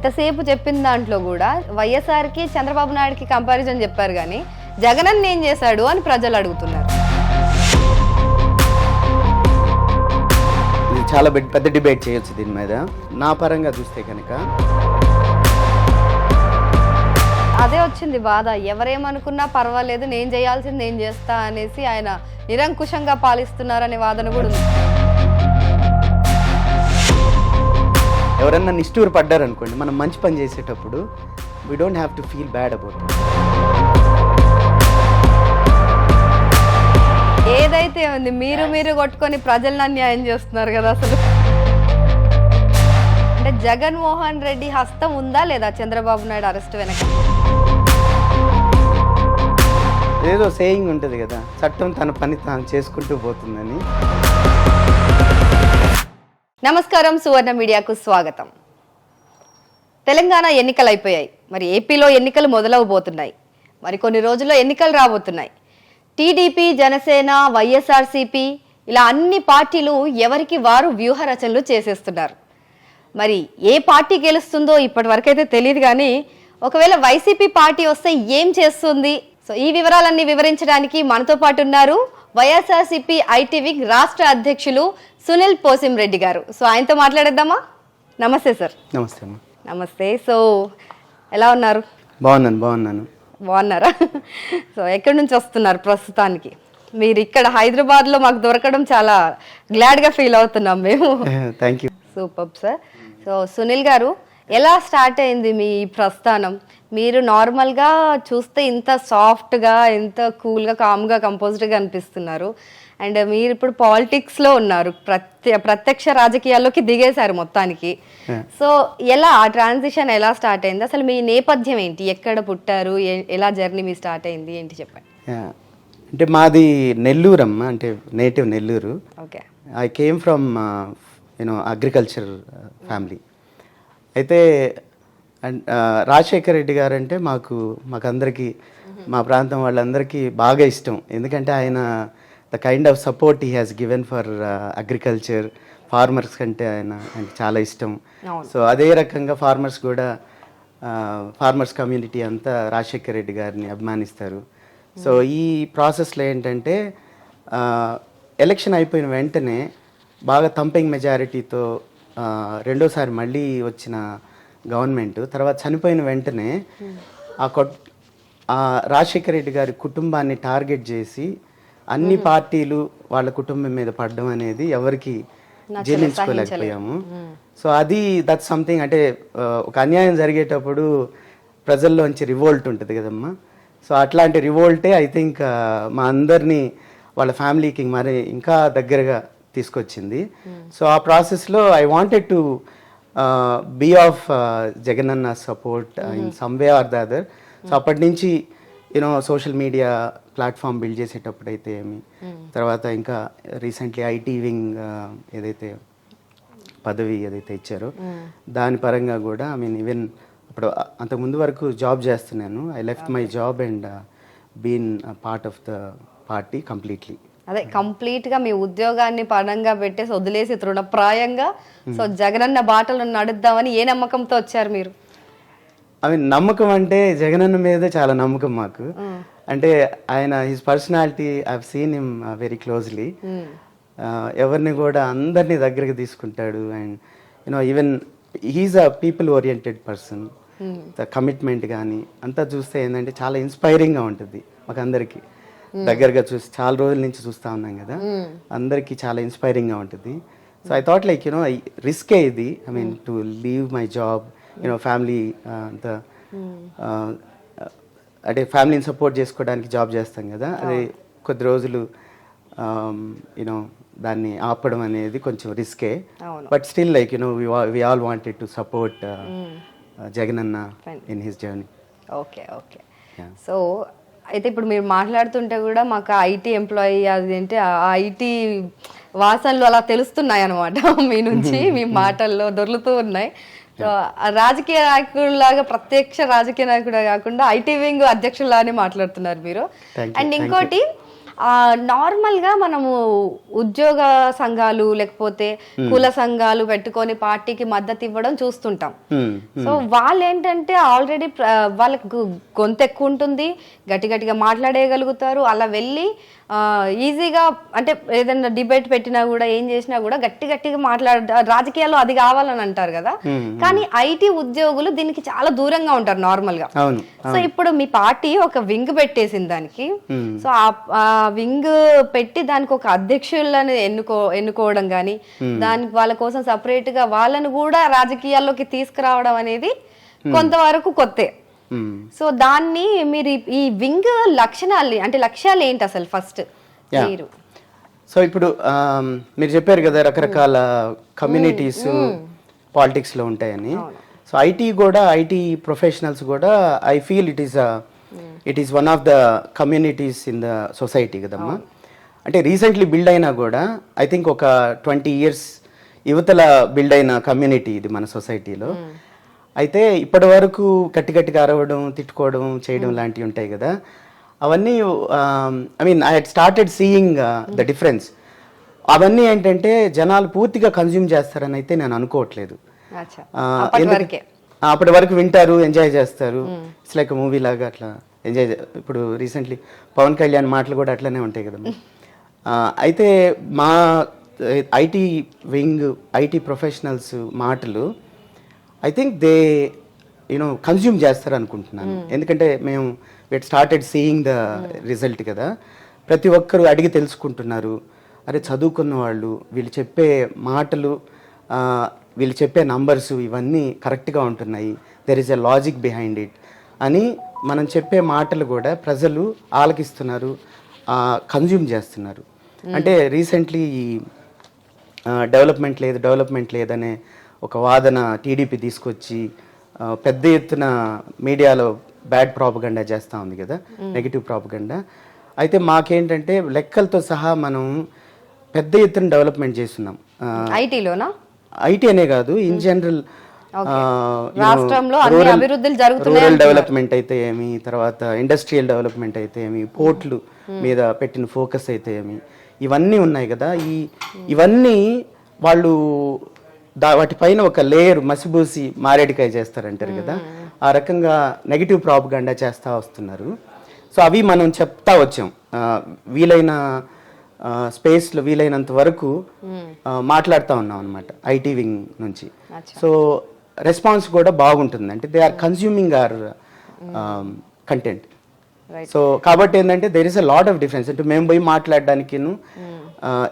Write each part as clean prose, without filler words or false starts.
ఇంతసేపు చెప్పిన దాంట్లో కూడా వైఎస్ఆర్కి చంద్రబాబు నాయుడుకి కంపారిజన్ చెప్పారు, కానీ జగనన్న ఏం చేశాడు అని ప్రజలు అడుగుతున్నారు. చాలా పెద్ద డిబేట్ చేయొచ్చు దీని మీద. నా పరంగా చూస్తే కనుక అదే వచ్చింది బాధ. ఎవరేమనుకున్నా పర్వాలేదు, నేను చేయాల్సింది నేను చేస్తా అనేసి ఆయన నిరంకుశంగా పాలిస్తున్నారనే వాదన కూడా ఉంది. ఎవరన్నా నిష్ఠూరు పడ్డారనుకోండి, మనం మంచి పని చేసేటప్పుడు we don't have to feel bad about it. ఏదైతే ఉంది మీరు కొట్టుకొని ప్రజలను అన్యాయం చేస్తున్నారు కదా అసలు. అంటే జగన్మోహన్ రెడ్డి హస్తం ఉందా లేదా చంద్రబాబు నాయుడు అరెస్ట్ వెనక? ఏదో సేయింగ్ ఉంటుంది కదా, చట్టం తన పని తాను చేసుకుంటూ పోతుందని. నమస్కారం, సువర్ణ మీడియాకు స్వాగతం. తెలంగాణ ఎన్నికలు అయిపోయాయి, మరి ఏపీలో ఎన్నికలు మొదలవబోతున్నాయి, మరి కొన్ని రోజుల్లో ఎన్నికలు రాబోతున్నాయి. టీడీపీ, జనసేన, వైఎస్ఆర్సీపీ ఇలా అన్ని పార్టీలు ఎవరికి వారు వ్యూహ రచనలు చేసేస్తున్నారు. మరి ఏ పార్టీ గెలుస్తుందో ఇప్పటి వరకైతే తెలియదు, కానీ ఒకవేళ వైసీపీ పార్టీ వస్తే ఏం చేస్తుంది? సో ఈ వివరాలన్నీ వివరించడానికి మనతో పాటు ఉన్నారు వైఎస్ఆర్సీపీ ఐటీ వింగ్ రాష్ట్ర అధ్యక్షులు సునీల్ పోసింరెడ్డి గారు. సో ఆయనతో మాట్లాడేద్దామా? నమస్తే సార్. నమస్తే అమ్మా. నమస్తే. సో ఎలా ఉన్నారు? బాగున్నాను. బాగున్నారా? సో ఎక్కడి నుంచి వస్తున్నారు ప్రస్తుతానికి? మీరు ఇక్కడ హైదరాబాద్లో మాకు దొరకడం చాలా గ్లాడ్గా ఫీల్ అవుతున్నాం మేము. Thank you. Super sir. So Sunil గారు, ఎలా స్టార్ట్ అయింది మీ ప్రస్థానం? మీరు నార్మల్గా చూస్తే ఇంత సాఫ్ట్గా, ఇంత కూల్గా, కామ్గా, కంపోజ్డ్గా అనిపిస్తున్నారు. అండ్ మీరు ఇప్పుడు పాలిటిక్స్లో ఉన్నారు, ప్రత్యక్ష రాజకీయాల్లోకి దిగేశారు మొత్తానికి. సో ఎలా ఆ ట్రాన్సిషన్ ఎలా స్టార్ట్ అయింది? అసలు మీ నేపథ్యం ఏంటి? ఎక్కడ పుట్టారు? ఎలా జర్నీ మీ స్టార్ట్ అయింది ఏంటి చెప్పండి. అంటే మాది నెల్లూరు అమ్మ, అంటే native Nellore. Okay. I came from agriculture family. అయితే రాజశేఖర్ రెడ్డి గారు అంటే మాకందరికీ, మా ప్రాంతం వాళ్ళందరికీ బాగా ఇష్టం. ఎందుకంటే ఆయన the kind of support he has given for agriculture, farmers కంటే ఆయనకి చాలా ఇష్టం. సో అదే రకంగా ఫార్మర్స్ కూడా, ఫార్మర్స్ కమ్యూనిటీ అంతా రాజశేఖర్ రెడ్డి గారిని అభిమానిస్తారు. సో ఈ ప్రాసెస్లో ఏంటంటే ఎలక్షన్ అయిపోయిన వెంటనే బాగా థంపింగ్ మెజారిటీతో రెండోసారి మళ్ళీ వచ్చిన గవర్నమెంట్ తర్వాత చనిపోయిన వెంటనే ఆ రాజశేఖర రెడ్డి గారి కుటుంబాన్ని టార్గెట్ చేసి అన్ని పార్టీలు వాళ్ళ కుటుంబం మీద పడడం అనేది ఎవరికి జీర్ణించుకోలేకపోయాము. సో అది దట్ సంథింగ్, అంటే ఒక అన్యాయం జరిగేటప్పుడు ప్రజల్లోంచి రివోల్ట్ ఉంటుంది కదమ్మా. సో అట్లాంటి రివోల్టే ఐ థింక్ మా అందరినీ వాళ్ళ ఫ్యామిలీకి మరి ఇంకా దగ్గరగా తీసుకొచ్చింది. సో ఆ ప్రాసెస్లో I wanted to be of Jagananna support in some way or the other. So అప్పటి నుంచి సోషల్ మీడియా ప్లాట్ఫామ్ బిల్డ్ చేసేటప్పుడు అయితే ఏమి, తర్వాత ఇంకా రీసెంట్లీ ఐటీ వింగ్ ఏదైతే పదవి ఏదైతే ఇచ్చారో దాని పరంగా కూడా ఐ మీన్ ఈవెన్ ఇప్పుడు అంతకుముందు వరకు జాబ్ చేస్తున్నాను. I left my job and been part of the party completely. అదే కంప్లీట్గా మీ ఉద్యోగాన్ని పణంగా పెట్టేసి వదిలేసి తృణప్రాయంగా సో జగనన్న బాటలు నడుద్దామని ఏ నమ్మకంతో వచ్చారు మీరు? ఐ మీన్ నమ్మకం అంటే జగనన్న మీద చాలా నమ్మకం మాకు. అంటే ఆయన his personality I have seen him very closely. ఎవరిని కూడా అందరినీ దగ్గరికి తీసుకుంటాడు. And even he's a people oriented person. The commitment కానీ అంతా చూస్తే ఏంటంటే చాలా ఇన్స్పైరింగ్గా ఉంటుంది మాకు అందరికీ. దగ్గరగా చూసి చాలా రోజుల నుంచి చూస్తూ ఉన్నాం కదా, అందరికీ చాలా ఇన్స్పైరింగ్గా ఉంటుంది. సో ఐ థాట్ లైక్ రిస్కే ఇది. I mean to leave my job, family అంతా, అంటే ఫ్యామిలీని సపోర్ట్ చేసుకోవడానికి జాబ్ చేస్తాం కదా, అది కొద్ది రోజులు దాన్ని ఆపడం అనేది కొంచెం రిస్కే. But still like we all wanted to support జగనన్న in his journey. Okay. So అయితే ఇప్పుడు మీరు మాట్లాడుతుంటే కూడా మాకు ఐటీ ఎంప్లాయీ అదేంటి ఆ ఐటీ వాసనలు అలా తెలుస్తున్నాయి అనమాట మీ నుంచి, మీ మాటల్లో దొర్లుతూ ఉన్నాయి. సో రాజకీయ నాయకుడిలాగా, ప్రత్యక్ష రాజకీయ నాయకుడు కాకుండా ఐటీ వింగ్ అధ్యక్షులానే మాట్లాడుతున్నారు మీరు. అండ్ ఇంకోటి, నార్మల్గా మనము ఉద్యోగ సంఘాలు లేకపోతే కుల సంఘాలు పెట్టుకొని పార్టీకి మద్దతు ఇవ్వడం చూస్తుంటాం. సో వాళ్ళు ఏంటంటే ఆల్రెడీ వాళ్ళకు గొంతు ఎక్కువ ఉంటుంది, గట్టిగా మాట్లాడేయగలుగుతారు. అలా వెళ్ళి ఈజీగా అంటే ఏదైనా డిబేట్ పెట్టినా కూడా ఏం చేసినా కూడా గట్టిగా రాజకీయాల్లో అది కావాలని అంటారు కదా. కానీ ఐటీ ఉద్యోగులు దీనికి చాలా దూరంగా ఉంటారు నార్మల్ గా. సో ఇప్పుడు మీ పార్టీ ఒక వింగ్ పెట్టేసింది దానికి. సో ఆ వింగ్ పెట్టి దానికి ఒక అధ్యక్షులను ఎన్నుకోవడం కానీ దానికి వాళ్ళ కోసం సపరేట్ గా వాళ్ళను కూడా రాజకీయాల్లోకి తీసుకురావడం అనేది కొంతవరకు కొత్తే. సో దాన్ని మీరు ఈ వింగ్ లక్షణాలు అంటే లక్ష్యాలు ఏంటి అసలు ఫస్ట్ మీరు? సో ఇప్పుడు మీరు చెప్పారు కదా రకరకాల కమ్యూనిటీస్ పాలిటిక్స్ లో ఉంటాయని. సో ఐటీ ప్రొఫెషనల్స్ కూడా I feel it is one of the communities in the society కదమ్మా. అంటే రీసెంట్లీ బిల్డ్ అయినా కూడా ఐ థింక్ ఒక 20 years యువతల బిల్డ్ అయిన కమ్యూనిటీ ఇది మన సొసైటీలో. అయితే ఇప్పటి వరకు గట్టిగా అరవడం, తిట్టుకోవడం, చేయడం లాంటివి ఉంటాయి కదా, అవన్నీ I head started seeing the difference. అవన్నీ ఏంటంటే జనాలు పూర్తిగా కన్జ్యూమ్ చేస్తారని అయితే నేను అనుకోవట్లేదు. అప్పటి వరకు వింటారు, ఎంజాయ్ చేస్తారు. ఇట్స్ లైక్ మూవీ లాగా అట్లా ఎంజాయ్. ఇప్పుడు రీసెంట్లీ పవన్ కళ్యాణ్ మాటలు కూడా అట్లనే ఉంటాయి కదా. అయితే మా ఐటీ వింగ్, ఐటీ ప్రొఫెషనల్స్ మాటలు ఐ థింక్ దే కన్జ్యూమ్ చేస్తారు అనుకుంటున్నాను. ఎందుకంటే మేము స్టార్టెడ్ సీయింగ్ ద రిజల్ట్ కదా. ప్రతి ఒక్కరు అడిగి తెలుసుకుంటున్నారు, అరే చదువుకున్న వాళ్ళు వీళ్ళు చెప్పే మాటలు, వీళ్ళు చెప్పే నంబర్స్ ఇవన్నీ కరెక్ట్గా ఉంటున్నాయి, there is a logic behind it అని మనం చెప్పే మాటలు కూడా ప్రజలు ఆలకిస్తున్నారు, కన్జ్యూమ్ చేస్తున్నారు. అంటే రీసెంట్లీ ఈ డెవలప్మెంట్ లేదనే ఒక వాదన టీడీపీ తీసుకొచ్చి పెద్ద ఎత్తున మీడియాలో బ్యాడ్ ప్రాపగండా చేస్తూ ఉంది కదా, నెగిటివ్ ప్రాపగండా. అయితే మాకేంటంటే లెక్కలతో సహా మనం పెద్ద ఎత్తున డెవలప్మెంట్ చేస్తున్నాం ఐటీలోనా. ఐటీ అనే కాదు, ఇన్ జనరల్ రూరల్ డెవలప్మెంట్ అయితే ఏమి, తర్వాత ఇండస్ట్రియల్ డెవలప్మెంట్ అయితే ఏమి, పోర్ట్లు మీద పెట్టిన ఫోకస్ అయితే ఏమి, ఇవన్నీ ఉన్నాయి కదా. ఇవన్నీ వాళ్ళు వాటిపైన ఒక లేయర్ మసిబూసి మారేడికాయ చేస్తారంటారు కదా, ఆ రకంగా నెగిటివ్ ప్రాపగండా చేస్తూ వస్తున్నారు. సో అవి మనం చెప్తా వచ్చాం, వీలైన స్పేస్లో వీలైనంత వరకు మాట్లాడుతూ ఉన్నాం అనమాట ఐటీ వింగ్ నుంచి. సో రెస్పాన్స్ కూడా బాగుంటుంది, అంటే they are consuming our content. So కాబట్టి ఏంటంటే there is a lot of difference. అంటే మేము పోయి మాట్లాడడానికి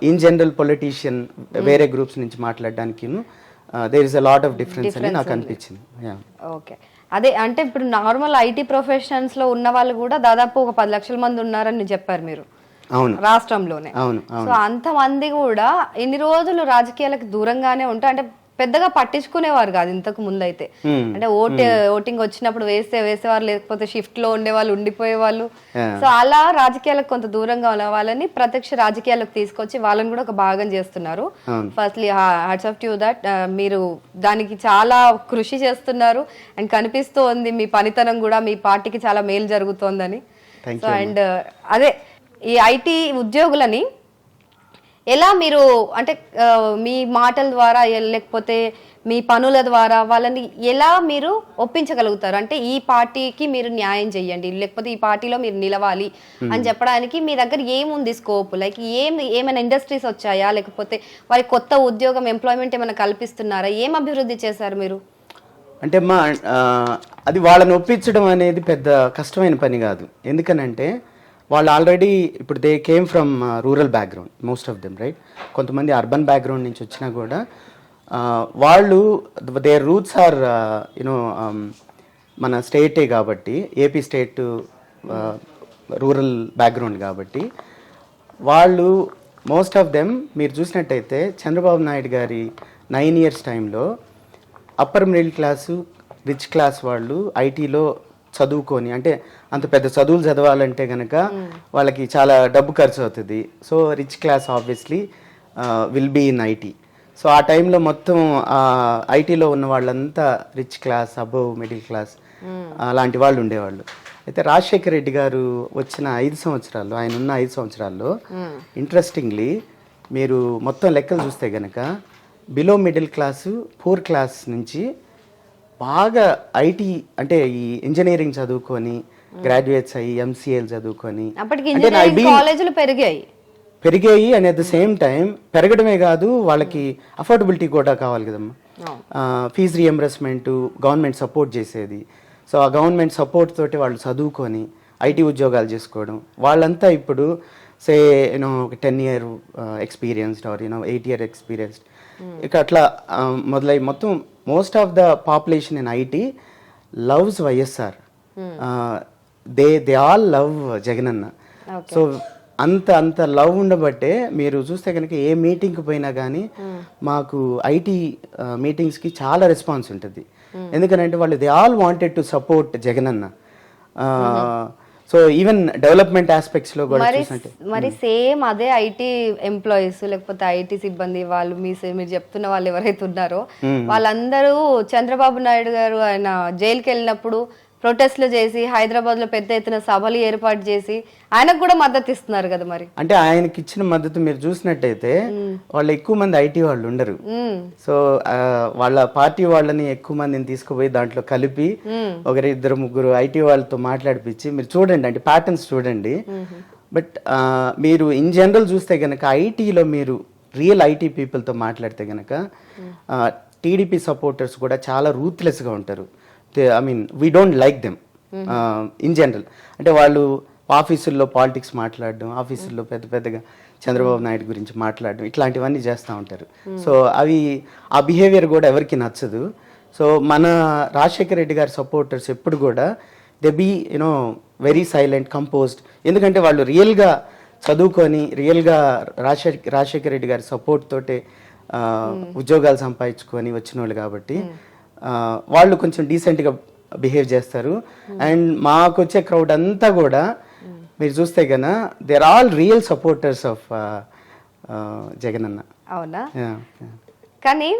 ఇన్ జనరల్ పొలిటీషియన్ వేరే గ్రూప్స్ నుంచి మాట్లాడడానికి there is a lot of difference అని నాకు అనిపించింది. ఓకే, అదే అంటే ఇప్పుడు నార్మల్ ఐటీ ప్రొఫెషన్స్ లో ఉన్న వాళ్ళు కూడా దాదాపు ఒక 10 లక్షల మంది ఉన్నారని చెప్పారు మీరు. అవును, రాష్ట్రంలోనే. అవును. సో అంతమంది కూడా ఇన్ని రోజులు రాజకీయాలకు దూరంగానే ఉంటే అంటే పెద్దగా పట్టించుకునేవారు కాదు ఇంతకు ముందు అయితే. అంటే ఓటింగ్ వచ్చినప్పుడు వేసేవారు, లేకపోతే షిఫ్ట్ లో ఉండేవాళ్ళు, ఉండిపోయేవాళ్ళు. సో అలా రాజకీయాలకు కొంత దూరంగా ఉన్న వాళ్ళని ప్రత్యక్ష రాజకీయాలకు తీసుకొచ్చి వాళ్ళని కూడా ఒక భాగం చేస్తున్నారు. Firstly hats off to that. మీరు దానికి చాలా కృషి చేస్తున్నారు అండ్ కనిపిస్తూ ఉంది మీ పనితనం కూడా, మీ పార్టీకి చాలా మేలు జరుగుతోందని. సో అండ్ అదే ఈ ఐటీ ఉద్యోగులని ఎలా మీరు అంటే మీ మాటల ద్వారా లేకపోతే మీ పనుల ద్వారా వాళ్ళని ఎలా మీరు ఒప్పించగలుగుతారు? అంటే ఈ పార్టీకి మీరు న్యాయం చెయ్యండి, లేకపోతే ఈ పార్టీలో మీరు నిలవాలి అని చెప్పడానికి మీ దగ్గర ఏముంది స్కోప్? లైక్ ఏమైనా ఇండస్ట్రీస్ వచ్చాయా, లేకపోతే వారి కొత్త ఉద్యోగం ఎంప్లాయ్మెంట్ ఏమైనా కల్పిస్తున్నారా? ఏం అభివృద్ధి చేశారు మీరు? అంటే అది వాళ్ళని ఒప్పించడం అనేది పెద్ద కష్టమైన పని కాదు. ఎందుకనంటే వాళ్ళు ఆల్రెడీ ఇప్పుడు they came from rural background, most of them, right? కొంతమంది అర్బన్ బ్యాక్గ్రౌండ్ నుంచి వచ్చినా కూడా వాళ్ళు దేర్ రూట్స్ ఆర్ మన స్టేటే కాబట్టి, ఏపీ స్టేట్ రూరల్ బ్యాక్గ్రౌండ్ కాబట్టి వాళ్ళు మోస్ట్ ఆఫ్ దెమ్ మీరు చూసినట్టయితే చంద్రబాబు నాయుడు గారి 9 years టైంలో upper middle class, rich class వాళ్ళు ఐటీలో చదువుకొని, అంటే అంత పెద్ద చదువులు చదవాలంటే కనుక వాళ్ళకి చాలా డబ్బు ఖర్చు అవుతుంది. So rich class obviously will be in IT. So ఆ టైంలో మొత్తం ఐటీలో ఉన్న వాళ్ళంతా rich class, above middle class అలాంటి వాళ్ళు ఉండేవాళ్ళు. అయితే రాజశేఖర రెడ్డి గారు వచ్చిన 5 సంవత్సరాల్లో, ఆయన ఉన్న 5 సంవత్సరాల్లో ఇంట్రెస్టింగ్లీ మీరు మొత్తం లెక్కలు చూస్తే గనక below middle class, poor class నుంచి బాగా ఐటీ అంటే ఈ ఇంజనీరింగ్ చదువుకొని గ్రాడ్యుయేట్స్ అయ్యి ఎంసీఏలు చదువుకొని అప్పటికి ఇంజనీరింగ్ కాలేజీలు పెరిగాయి and at the same time పెరగడమే కాదు, వాళ్ళకి అఫోర్డబిలిటీ కూడా కావాలి కదమ్మా. ఫీజు రియంబర్స్మెంట్ గవర్నమెంట్ సపోర్ట్ చేసేది. సో ఆ గవర్నమెంట్ సపోర్ట్ తోటి వాళ్ళు చదువుకొని ఐటీ ఉద్యోగాలు చేసుకోవడం. వాళ్ళంతా ఇప్పుడు సే యూనో ఒక 10 year experienced or 8 year experienced ఇక అట్లా మొదలై మొత్తం most of the population in IT loves YSR. They all love Jagananna. So అంత లవ్ ఉండబట్టే మీరు చూస్తే కనుక ఏ మీటింగ్కి పోయినా కానీ మాకు ఐటీ మీటింగ్స్కి చాలా రెస్పాన్స్ ఉంటుంది. ఎందుకంటే వాళ్ళు they all wanted to support Jagananna. So even development aspects లో కూడా మరి సేమ్ అదే ఐటీ ఎంప్లాయీస్ లేకపోతే ఐటీ సిబ్బంది వాళ్ళు మీరు చెప్తున్న వాళ్ళు ఎవరైతే ఉన్నారో వాళ్ళందరూ చంద్రబాబు నాయుడు గారు ఆయన జైలుకి వెళ్ళినప్పుడు ప్రొటెస్ట్లు చేసి హైదరాబాద్ లో పెద్ద ఎత్తున సభలు ఏర్పాటు చేసి ఆయనకు కూడా మద్దతు ఇస్తున్నారు కదా. మరి అంటే ఆయనకి ఇచ్చిన మద్దతు మీరు చూసినట్టయితే వాళ్ళు ఎక్కువ మంది ఐటీ వాళ్ళు ఉండరు. సో వాళ్ళ పార్టీ వాళ్ళని ఎక్కువ మందిని తీసుకుపోయి దాంట్లో కలిపి 1-2-3 ఐటీ వాళ్ళతో మాట్లాడిపించి మీరు చూడండి, అంటే ప్యాటర్న్స్ చూడండి. బట్ మీరు ఇన్ జనరల్ చూస్తే గనక ఐటీలో మీరు రియల్ ఐటీ పీపుల్తో మాట్లాడితే గనక టీడీపీ సపోర్టర్స్ కూడా చాలా రూత్లెస్గా ఉంటారు. I mean we don't like them in general. అంటే వాళ్ళు ఆఫీసుల్లో పాలిటిక్స్ మాట్లాడడం, ఆఫీసుల్లో పెద్దగా చంద్రబాబు నాయుడు గురించి మాట్లాడడం, ఇట్లాంటివన్నీ చేస్తూ ఉంటారు. సో ఆ బిహేవియర్ కూడా ఎవరికి నచ్చదు. సో మన రాజశేఖర రెడ్డి గారి సపోర్టర్స్ ఎప్పుడు కూడా they be very silent, composed. ఎందుకంటే వాళ్ళు రియల్గా చదువుకొని రియల్గా రాజశేఖర రెడ్డి గారి సపోర్ట్ తోటే ఉద్యోగాలు సంపాదించుకొని వచ్చిన వాళ్ళు కాబట్టి వాళ్ళు కొంచెం డీసెంట్గా బిహేవ్ చేస్తారు. అండ్ మాకు వచ్చే క్రౌడ్ అంతా కూడా మీరు చూస్తే కన్నా they're all real supporters of Jagananna. అవునా? కానీ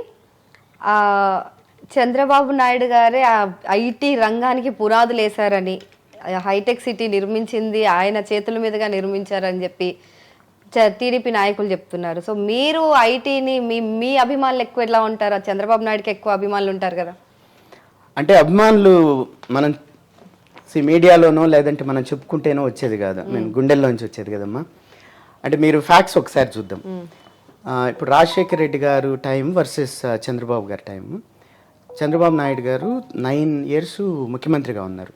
చంద్రబాబు నాయుడు గారే ఐటీ రంగానికి పునాదులు వేశారని, హైటెక్ సిటీ నిర్మించింది ఆయన చేతుల మీదుగా నిర్మించారని చెప్పి టీడీపీ నాయకులు చెప్తున్నారు. సో మీరు ఐటీని మీ అభిమానులు ఎక్కువ ఎట్లా ఉంటారా? చంద్రబాబు నాయుడుకి ఎక్కువ అభిమానులు ఉంటారు కదా. అంటే అభిమానులు మనం మీడియాలోనో లేదంటే మనం చెప్పుకుంటేనో వచ్చేది కాదు, నేను గుండెల్లోంచి వచ్చేది కదమ్మా. అంటే మీరు ఫ్యాక్ట్స్ ఒకసారి చూద్దాం. ఇప్పుడు రాజశేఖర రెడ్డి గారు టైం వర్సెస్ చంద్రబాబు గారి టైం. చంద్రబాబు నాయుడు గారు 9 years ముఖ్యమంత్రిగా ఉన్నారు.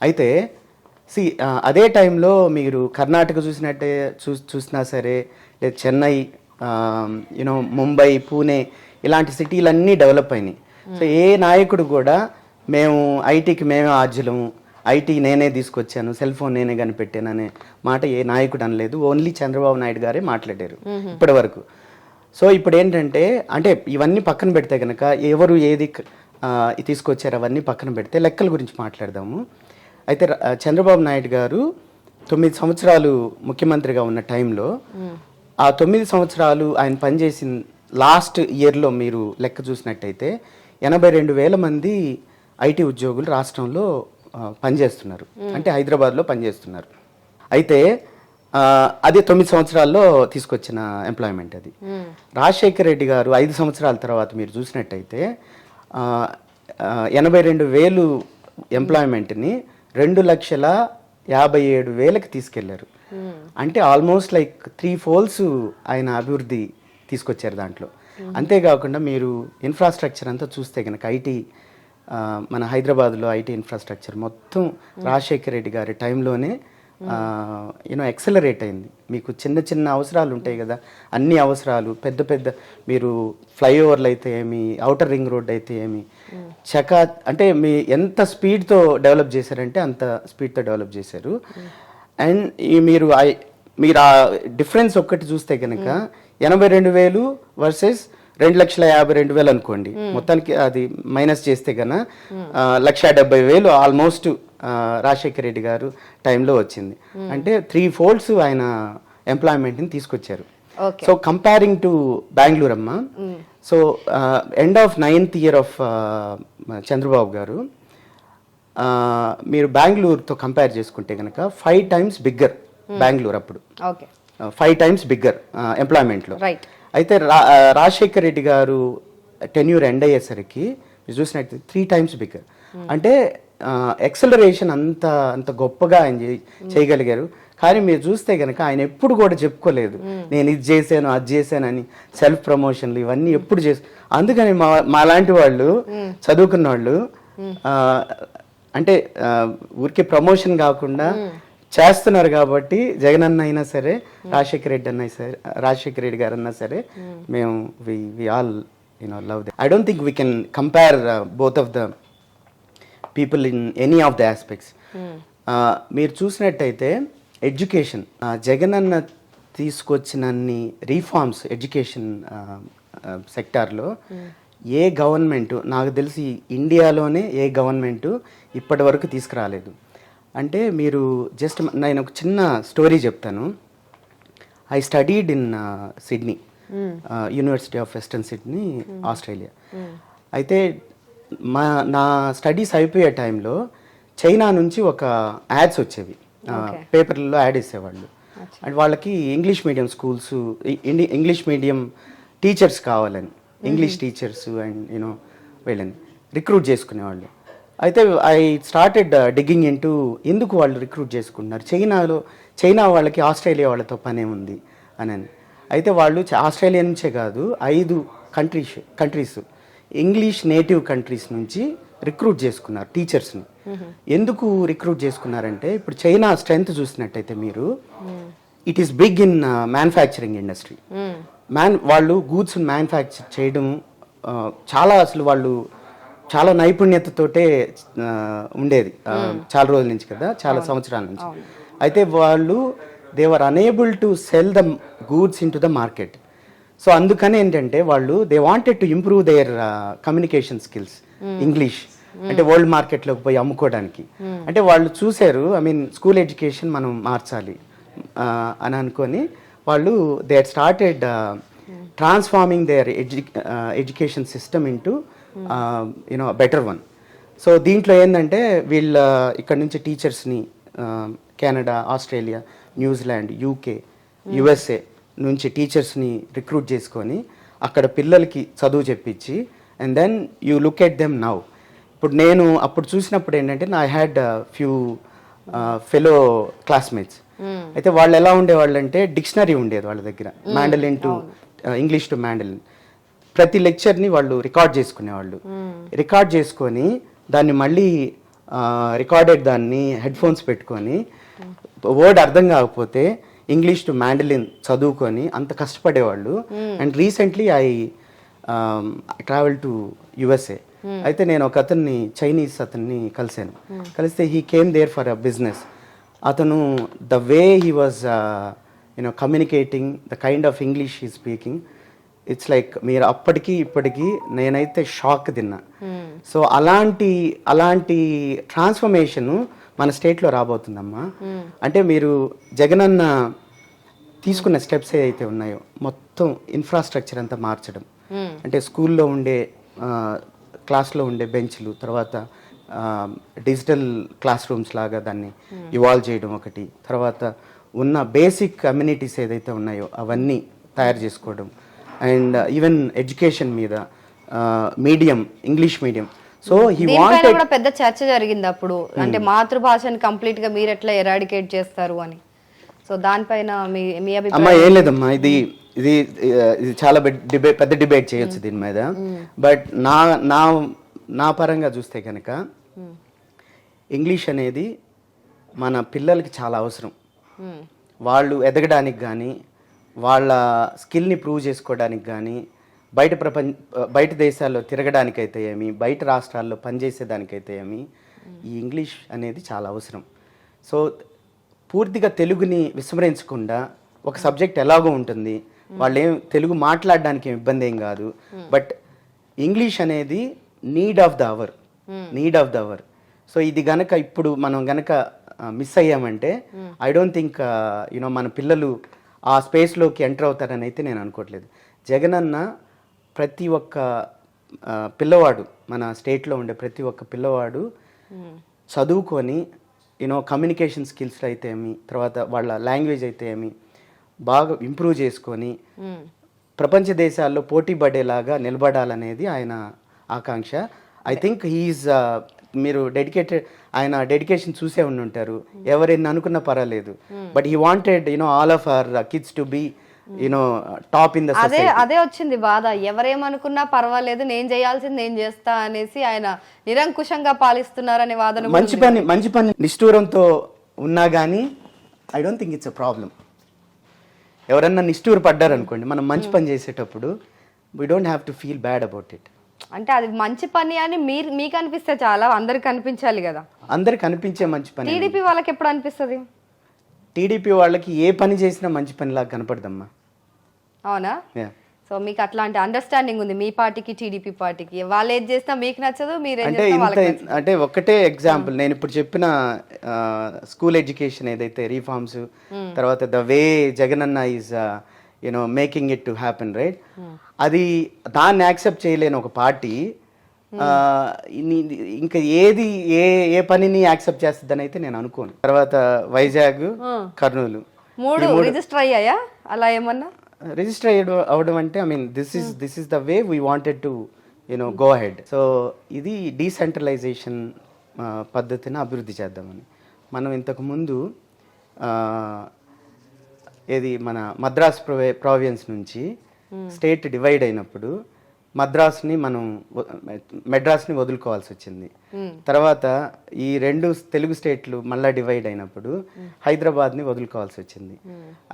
అయితే అదే టైంలో మీరు కర్ణాటక చూసినట్టే చూసినా సరే, లేదా చెన్నై, ముంబై, పూణే ఇలాంటి సిటీలన్నీ డెవలప్ అయినాయి. సో ఏ నాయకుడు కూడా మేము ఐటీకి మేమే ఆద్యులము, ఐటీ నేనే తీసుకొచ్చాను, సెల్ ఫోన్ నేనే కనిపెట్టాను అనే మాట ఏ నాయకుడు అనలేదు. ఓన్లీ చంద్రబాబు నాయుడు గారే మాట్లాడారు ఇప్పటి వరకు. సో ఇప్పుడు ఏంటంటే, అంటే ఇవన్నీ పక్కన పెడితే కనుక ఎవరు ఏది తీసుకొచ్చారు అవన్నీ పక్కన పెడితే లెక్కల గురించి మాట్లాడదాము. అయితే చంద్రబాబు నాయుడు గారు 9 సంవత్సరాలు ముఖ్యమంత్రిగా ఉన్న టైంలో ఆ 9 సంవత్సరాలు ఆయన పనిచేసిన లాస్ట్ ఇయర్లో మీరు లెక్క చూసినట్టయితే 82,000 మంది ఐటీ ఉద్యోగులు రాష్ట్రంలో పనిచేస్తున్నారు, అంటే హైదరాబాద్లో పనిచేస్తున్నారు. అయితే అది 9 సంవత్సరాల్లో తీసుకొచ్చిన ఎంప్లాయ్మెంట్. అది రాజశేఖర రెడ్డి గారు 5 సంవత్సరాల తర్వాత మీరు చూసినట్టయితే 82,000 ఎంప్లాయ్మెంట్ని 2,57,000కి తీసుకెళ్లారు. అంటే ఆల్మోస్ట్ లైక్ 3 folds ఆయన అభివృద్ధి తీసుకొచ్చారు దాంట్లో. అంతేకాకుండా మీరు ఇన్ఫ్రాస్ట్రక్చర్ అంతా చూస్తే కనుక ఐటీ మన హైదరాబాద్లో ఐటీ ఇన్ఫ్రాస్ట్రక్చర్ మొత్తం రాజశేఖర రెడ్డి గారి టైంలోనే ఎక్సలరేట్ అయింది. మీకు చిన్న చిన్న అవసరాలు ఉంటాయి కదా, అన్ని అవసరాలు పెద్ద మీరు ఫ్లైఓవర్లు అయితే ఏమి, అవుటర్ రింగ్ రోడ్ అయితే ఏమి, అంటే మీ ఎంత స్పీడ్తో డెవలప్ చేశారంటే అంత స్పీడ్తో డెవలప్ చేశారు. అండ్ మీరు ఆ డిఫరెన్స్ ఒక్కటి చూస్తే కనుక 82,000 వర్సెస్ 2,52,000 అనుకోండి, మొత్తానికి అది మైనస్ చేస్తే కన్నా 1,70,000 ఆల్మోస్ట్ రాజశేఖర రెడ్డి గారు టైంలో వచ్చింది. అంటే 3 folds ఆయన ఎంప్లాయ్మెంట్ని తీసుకొచ్చారు. సో కంపేరింగ్ టు బెంగళూరు అమ్మ, so end of 9th year of Chandrababu గారు మీరు బెంగళూరుతో కంపేర్ చేసుకుంటే కనుక 5 times బిగ్గర్ బెంగళూరు అప్పుడు, ఓకే 5 times బిగ్గర్ ఎంప్లాయ్మెంట్లో. రైట్. అయితే రాజశేఖర్ రెడ్డి గారు టెన్యూర్ ఎండ్ అయ్యేసరికి మీరు చూసినట్టు 3 times బిగ్గర్. అంటే ఎక్సలరేషన్ అంత అంత గొప్పగా ఆయన చేయగలిగారు. కానీ మీరు చూస్తే కనుక ఆయన ఎప్పుడు కూడా చెప్పుకోలేదు నేను ఇది చేశాను అది చేశాను అని. సెల్ఫ్ ప్రమోషన్లు ఇవన్నీ ఎప్పుడు అందుకని మా లాంటి వాళ్ళు చదువుకున్న వాళ్ళు అంటే ఊరికే ప్రమోషన్ కాకుండా చేస్తున్నారు కాబట్టి జగన్ అన్న అయినా సరే రాజశేఖర రెడ్డి గారు అన్నా సరే మేము we all love them. I don't think we can compare both of the people in any of the aspects. మీరు చూసినట్టయితే ఎడ్యుకేషన్, జగన్ అన్న తీసుకొచ్చినన్ని రీఫార్మ్స్ ఎడ్యుకేషన్ సెక్టార్లో ఏ గవర్నమెంట్ నాకు తెలిసి ఇండియాలోనే ఏ గవర్నమెంట్ ఇప్పటి వరకు తీసుకురాలేదు. అంటే మీరు జస్ట్ నేను ఒక చిన్న స్టోరీ చెప్తాను. I studied in Sydney, university of western Sydney, Australia. అయితే నా స్టడీస్ అయిపోయే టైంలో చైనా నుంచి ఒక యాడ్స్ వచ్చేవి, పేపర్లలో యాడ్ వేసేవాళ్ళు. అండ్ వాళ్ళకి English medium schools, English medium teachers కావాలని, ఇంగ్లీష్ టీచర్స్ అండ్ వీళ్ళని రిక్రూట్ చేసుకునేవాళ్ళు. అయితే ఐ స్టార్టెడ్ డిగ్గింగ్ ఇంటూ ఎందుకు వాళ్ళు రిక్రూట్ చేసుకుంటున్నారు, చైనా వాళ్ళకి ఆస్ట్రేలియా వాళ్ళతో పనే ఉంది అని. అయితే వాళ్ళు ఆస్ట్రేలియా నుంచే కాదు 5 కంట్రీస్ ఇంగ్లీష్ నేటివ్ కంట్రీస్ నుంచి రిక్రూట్ చేసుకున్నారు టీచర్స్ని. ఎందుకు రిక్రూట్ చేసుకున్నారంటే ఇప్పుడు చైనా స్ట్రెంగ్త్ చూసినట్టయితే మీరు it is big in manufacturing industry. వాళ్ళు గూడ్స్ మ్యానుఫ్యాక్చర్ చేయడం అసలు వాళ్ళు చాలా నైపుణ్యతతోటే ఉండేది చాలా రోజుల నుంచి కదా, చాలా సంవత్సరాల నుంచి. అయితే వాళ్ళు they were unable to cell the goods in to the market. So అందుకని ఏంటంటే వాళ్ళు they wanted to improve their communication skills, English అంటే వరల్డ్ మార్కెట్లోకి పోయి అమ్ముకోవడానికి. అంటే వాళ్ళు చూశారు స్కూల్ ఎడ్యుకేషన్ మనం మార్చాలి అని అనుకొని వాళ్ళు they started transforming their education system into better one. So దీంట్లో ఏంటంటే వీళ్ళ ఇక్కడ నుంచి టీచర్స్ని Canada, Australia, New Zealand, UK, USA నుంచి టీచర్స్ని రిక్రూట్ చేసుకొని అక్కడ పిల్లలకి చదువు చెప్పించి and then you look at them now. ఇప్పుడు నేను అప్పుడు చూసినప్పుడు ఏంటంటే I had few fellow classmates. అయితే వాళ్ళు ఎలా ఉండేవాళ్ళు అంటే డిక్షనరీ ఉండేది వాళ్ళ దగ్గర, Mandarin to English to Mandarin. ప్రతి లెక్చర్ని వాళ్ళు రికార్డ్ చేసుకునేవాళ్ళు. రికార్డ్ చేసుకొని దాన్ని మళ్ళీ రికార్డెడ్ దాన్ని హెడ్ ఫోన్స్ పెట్టుకొని వర్డ్ అర్థం కాకపోతే ఇంగ్లీష్ టు మ్యాండలిన్ చదువుకొని అంత కష్టపడేవాళ్ళు. And recently I travel to USA. అయితే నేను ఒక చైనీస్ అతన్ని కలిస్తే he came there for a business. అతను the way he was communicating, the kind of English he speaking, it's like మీరు అప్పటికి ఇప్పటికీ నేనైతే షాక్ తిన్నా. సో అలాంటి ట్రాన్స్ఫర్మేషన్ మన స్టేట్లో రాబోతుందమ్మా. అంటే మీరు జగనన్న తీసుకున్న స్టెప్స్ ఏదైతే ఉన్నాయో మొత్తం ఇన్ఫ్రాస్ట్రక్చర్ అంతా మార్చడం, అంటే స్కూల్లో ఉండే క్లాస్లో ఉండే బెంచ్లు, తర్వాత డిజిటల్ క్లాస్ రూమ్స్ లాగా దాన్ని ఇవాల్వ్ చేయడం ఒకటి, తర్వాత ఉన్న బేసిక్ కమ్యూనిటీస్ ఏదైతే ఉన్నాయో అవన్నీ తయారు చేసుకోవడం, అండ్ ఈవెన్ ఎడ్యుకేషన్ మీద medium, English medium. So he wanted కూడా పెద్ద చర్చ జరిగింది అప్పుడు, అంటే మాతృభాషని కంప్లీట్ గా మీరు ఎట్లా ఎరాడికేట్ చేస్తారు అని. సో దానిపైన మీ అమ్మా ఏం లేదమ్మా, ఇది చాలా పెద్ద డిబేట్ చేయొచ్చు దీని మీద. బట్ నా పరంగా చూస్తే కనుక ఇంగ్లీష్ అనేది మన పిల్లలకి చాలా అవసరం. వాళ్ళు ఎదగడానికి కానీ, వాళ్ళ స్కిల్ని ప్రూవ్ చేసుకోవడానికి కానీ, బయట దేశాల్లో తిరగడానికైతే ఏమి, బయట రాష్ట్రాల్లో పనిచేసేదానికైతే ఏమి, ఈ ఇంగ్లీష్ అనేది చాలా అవసరం. సో పూర్తిగా తెలుగుని విస్మరించకుండా ఒక సబ్జెక్ట్ ఎలాగో ఉంటుంది, వాళ్ళు తెలుగు మాట్లాడడానికి ఇబ్బంది ఏం కాదు, బట్ ఇంగ్లీష్ అనేది need of the hour. So ఇది గనక ఇప్పుడు మనం గనక మిస్ అయ్యామంటే ఐ డోంట్ థింక్ మన పిల్లలు ఆ స్పేస్లోకి ఎంటర్ అవుతారని అయితే నేను అనుకోవట్లేదు. జగనన్న ప్రతి ఒక్క పిల్లవాడు, మన స్టేట్లో ఉండే ప్రతి ఒక్క పిల్లవాడు చదువుకొని కమ్యూనికేషన్ స్కిల్స్ అయితే ఏమి, తర్వాత వాళ్ళ లాంగ్వేజ్ అయితే ఏమి బాగా ఇంప్రూవ్ చేసుకొని ప్రపంచ దేశాల్లో పోటీ పడేలాగా నిలబడాలనేది ఆయన ఆకాంక్ష. ఐ థింక్ హీఈస్ మీరు ఆయన డెడికేషన్ చూసే ఉండి ఉంటారు. ఎవరైనా అనుకున్నా పర్వాలేదు, but he wanted all of our kids to be top in the society. అదే వచ్చింది బాధ. ఎవరేమనుకున్నా పర్వాలేదు, నేను చేయాల్సింది నేను చేస్తా అనేసి ఆయన నిరంకుశంగా పాలిస్తున్నారనే వాదన. మంచి పని నిష్ఠూరంతో ఉన్నా కానీ I don't think it's a problem. ఎవరన్నా నిష్ఠూరు పడ్డారనుకోండి, మనం మంచి పని చేసేటప్పుడు we don't have to feel bad about it. అంటే అది మంచి పని అని మీకు అనిపిస్తే చాలా, అందరికి అనిపించాలి కదా. అందరికి అనిపించే మంచి పని. టీడీపీ వాళ్ళకి ఎప్పుడు అనిపిస్తుంది? టీడీపీ వాళ్ళకి ఏ పని చేసినా మంచి పనిలాగా కనపడదమ్మా. అవునా? సో మీకు అట్లాంటి అండర్స్టాండింగ్ ఉంది మీ పార్టీకి టీడీపీ పార్టీకి? వాళ్ళు ఏది చేసినా మీకు నచ్చదు, మీరు అంటే ఒక్కటే ఎగ్జాంపుల్, నేను ఇప్పుడు చెప్పిన స్కూల్ ఎడ్యుకేషన్ ఏదైతే రీఫార్మ్స్, తర్వాత the way Jagananna is making it to happen, right? అది దాన్ని యాక్సెప్ట్ చేయలేని ఒక పార్టీ ఇంకా ఏ పనిని యాక్సెప్ట్ చేస్తుందని అయితే నేను అనుకోను. తర్వాత వైజాగ్, కర్నూలు 3 రిజిస్టర్ అయ్యాయా? అలా ఏమన్నా రిజిస్టర్ అవ్వడం అంటే I mean this is the way we wanted to go ahead. So ఇది డీసెంట్రలైజేషన్ పద్ధతిని అభివృద్ధి చేద్దామని. మనం ఇంతకుముందు ఏది మన మద్రాస్ ప్రావిన్స్ నుంచి స్టేట్ డివైడ్ అయినప్పుడు మెడ్రాస్ని వదులుకోవాల్సి వచ్చింది. తర్వాత ఈ 2 తెలుగు స్టేట్లు మళ్ళా డివైడ్ అయినప్పుడు హైదరాబాద్ని వదులుకోవాల్సి వచ్చింది.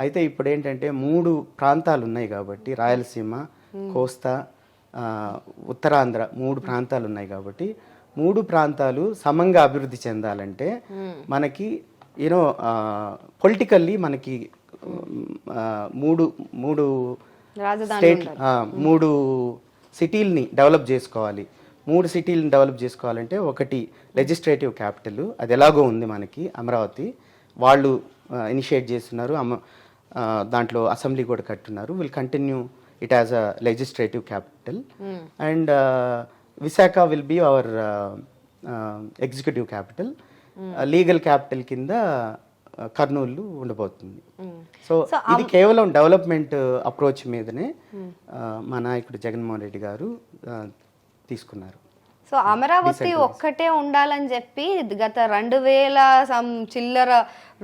అయితే ఇప్పుడు ఏంటంటే 3 ప్రాంతాలు ఉన్నాయి కాబట్టి, రాయలసీమ, కోస్తా, ఉత్తరాంధ్ర 3 ప్రాంతాలు ఉన్నాయి కాబట్టి 3 ప్రాంతాలు సమంగా అభివృద్ధి చెందాలంటే మనకి పొలిటికల్లీ మనకి 3 స్టేట్ 3 సిటీల్ని డెవలప్ చేసుకోవాలి. 3 సిటీలను డెవలప్ చేసుకోవాలంటే ఒకటి లెజిస్లేటివ్ క్యాపిటల్, అది ఎలాగో ఉంది మనకి అమరావతి, వాళ్ళు ఇనిషియేట్ చేస్తున్నారు. దాంట్లో అసెంబ్లీ కూడా కట్టున్నారు. Will continue it as a legislative capital. And Visakha will be our executive capital. Legal capital కింద కర్నూలు ఉండబోతుంది. సో ఇది కేవలం డెవలప్మెంట్ అప్రోచ్ మీదనే మా నాయకుడు జగన్మోహన్ రెడ్డి గారు తీసుకున్నారు. సో అమరావతి ఒక్కటే ఉండాలని చెప్పి గత 2000 చిల్లర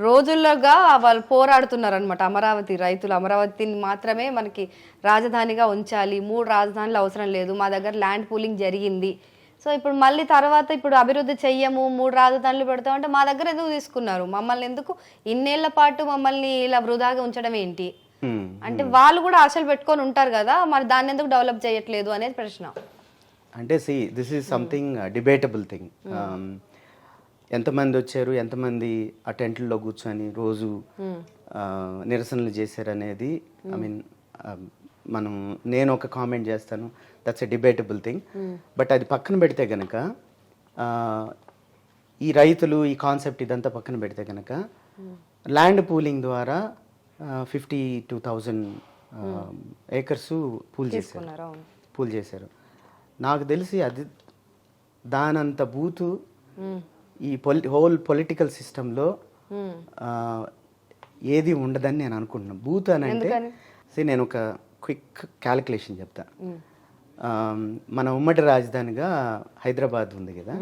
రోజులుగా వాళ్ళు పోరాడుతున్నారు అనమాట. అమరావతి రైతులు అమరావతిని మాత్రమే మనకి రాజధానిగా ఉంచాలి, 3 రాజధానులు అవసరం లేదు, మా దగ్గర ల్యాండ్ పూలింగ్ జరిగింది. సో ఇప్పుడు మళ్ళీ తర్వాత ఇప్పుడు అభివృద్ధి చెయ్యము, 3 రాజధానులు పెడతామంటే మా దగ్గర ఎందుకు తీసుకున్నారు, మమ్మల్ని ఎందుకు ఇన్నేళ్ల పాటు మమ్మల్ని ఇలా వృధాగా ఉంచడం ఏంటి అంటే వాళ్ళు కూడా ఆశలు పెట్టుకొని ఉంటారు కదా, మరి దాన్ని ఎందుకు డెవలప్ చేయట్లేదు అనేది ప్రశ్న. అంటే this is something debatable thing. ఎంతమంది వచ్చారు, ఎంతమంది ఆ టెంట్లలో కూర్చొని రోజు నిరసనలు చేశారు అనేది ఐ మీన్ నేను ఒక కామెంట్ చేస్తాను, that's a debatable thing. But అది పక్కన పెడితే కనుక, ఈ రైతులు ఈ కాన్సెప్ట్ ఇదంతా పక్కన పెడితే కనుక, ల్యాండ్ పూలింగ్ ద్వారా 52,000 ఏకర్స్ పూల్ చేశారు. నాకు తెలిసి అది దానంత బూతు ఈ హోల్ పొలిటికల్ సిస్టంలో ఏది ఉండదని నేను అనుకుంటున్నాను. బూత్ అని అంటే నేను ఒక క్విక్ క్యాలిక్యులేషన్ చెప్తా. మన ఉమ్మడి రాజధానిగా హైదరాబాద్ ఉంది కదా,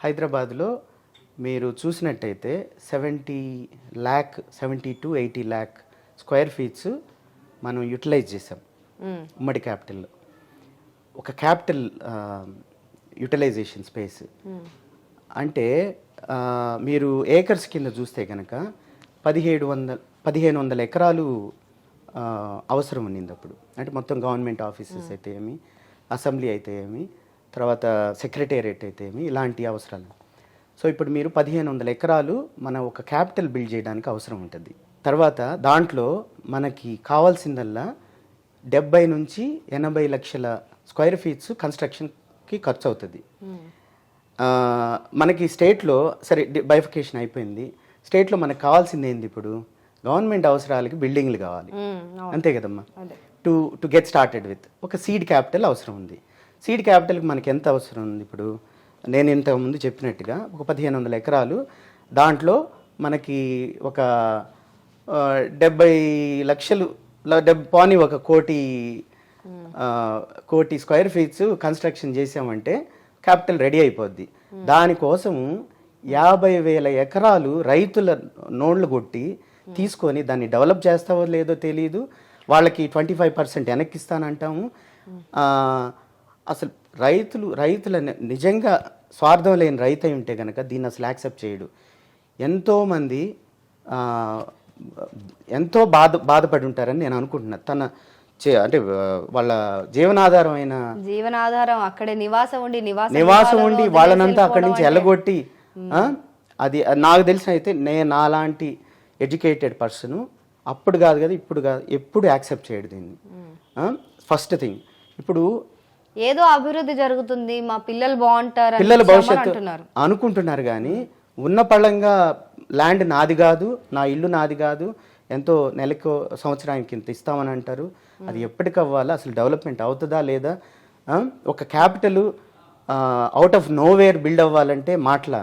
హైదరాబాద్లో మీరు చూసినట్టయితే 70 to 80 lakh స్క్వేర్ ఫీట్స్ మనం యూటిలైజ్ చేసాం ఉమ్మడి క్యాపిటల్లో. ఒక క్యాపిటల్ యూటిలైజేషన్ స్పేస్ అంటే మీరు ఏకర్స్ కింద చూస్తే కనుక 1500 ఎకరాలు అవసరం ఉన్నింది అప్పుడు. అంటే మొత్తం గవర్నమెంట్ ఆఫీసెస్ అయితే ఏమి, అసెంబ్లీ అయితే ఏమి, తర్వాత సెక్రటేరియట్ అయితే ఏమి, ఇలాంటి అవసరాలు. సో ఇప్పుడు మీరు 1500 ఎకరాలు మన ఒక క్యాపిటల్ బిల్డ్ చేయడానికి అవసరం ఉంటుంది. తర్వాత దాంట్లో మనకి కావాల్సిందల్లా 70 నుంచి 80 లక్షల స్క్వేర్ ఫీట్స్ కన్స్ట్రక్షన్కి ఖర్చు అవుతుంది. మనకి స్టేట్లో సరే బైఫికేషన్ అయిపోయింది, స్టేట్లో మనకు కావాల్సింది ఏంది ఇప్పుడు, గవర్నమెంట్ అవసరాలకి బిల్డింగ్లు కావాలి, అంతే కదమ్మా. టు గెట్ స్టార్టెడ్ విత్ ఒక సీడ్ క్యాపిటల్ అవసరం ఉంది. సీడ్ క్యాపిటల్కి మనకి ఎంత అవసరం ఉంది ఇప్పుడు, నేను ఇంతకుముందు చెప్పినట్టుగా ఒక 1500 ఎకరాలు, దాంట్లో మనకి ఒక 70 లక్షలు పోనీ ఒక కోటి స్క్వేర్ ఫీట్స్ కన్స్ట్రక్షన్ చేసామంటే క్యాపిటల్ రెడీ అయిపోద్ది. దానికోసము 50,000 ఎకరాలు రైతుల నోళ్లు కొట్టి తీసుకొని దాన్ని డెవలప్ చేస్తావో లేదో తెలియదు. వాళ్ళకి 25% వెనక్కిస్తానంటాము. అసలు రైతుల నిజంగా స్వార్థం లేని రైతు అయి ఉంటే కనుక దీన్ని అసలు యాక్సెప్ట్ చేయడు. ఎంతోమంది ఎంతో బాధపడి ఉంటారని నేను అనుకుంటున్నాను. అంటే వాళ్ళ జీవనాధారం అక్కడే నివాసం ఉండి వాళ్ళనంతా అక్కడి నుంచి ఎల్లగొట్టి, అది నాకు తెలిసిన అయితే నాలాంటి ఎడ్యుకేటెడ్ పర్సన్ అప్పుడు కాదు కదా ఇప్పుడు కాదు ఎప్పుడు యాక్సెప్ట్ చేయడు దీన్ని. ఫస్ట్ థింగ్, ఇప్పుడు ఏదో అభివృద్ధి జరుగుతుంది, మా పిల్లలు బాగుంటారు, పిల్లల భవిష్యత్తు అనుకుంటున్నారు కానీ ఉన్న పళంగా ల్యాండ్ నాది కాదు, నా ఇల్లు నాది కాదు, ఎంతో నెలకు సంవత్సరానికి ఇంత ఇస్తామని అంటారు. అది ఎప్పటికవ్వాలా, అసలు డెవలప్మెంట్ అవుతుందా లేదా? ఒక capital out of nowhere build అవ్వాలంటే మాటల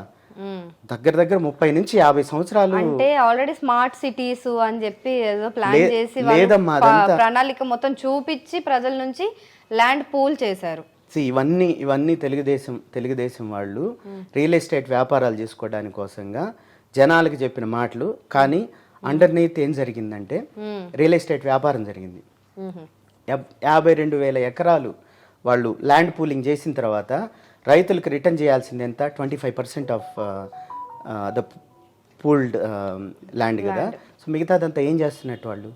దగ్గర 30 నుంచి 50 సంవత్సరాలు. అంటే ఆల్రెడీ స్మార్ట్ సిటీస్ అని చెప్పి ఏదో ప్లాన్ చేసి ప్రణాళిక మొత్తం చూపించి ప్రజల నుంచి ల్యాండ్ పూల్ చేశారు. ఇవన్నీ తెలుగుదేశం వాళ్ళు రియల్ ఎస్టేట్ వ్యాపారాలు చేసుకోవడానికి కోసంగా జనాలకి చెప్పిన మాటలు. కానీ అండర్నీత్ ఏం జరిగిందంటే రియల్ ఎస్టేట్ వ్యాపారం జరిగింది. 52,000 ఎకరాలు వాళ్ళు ల్యాండ్ పూలింగ్ చేసిన తర్వాత రైతులకు రిటర్న్ చేయాల్సింది ఎంత? 25% ఆఫ్ ద పూల్డ్ ల్యాండ్ కదా. సో మిగతాదంతా ఏం చేస్తున్నట్టు వాళ్ళు?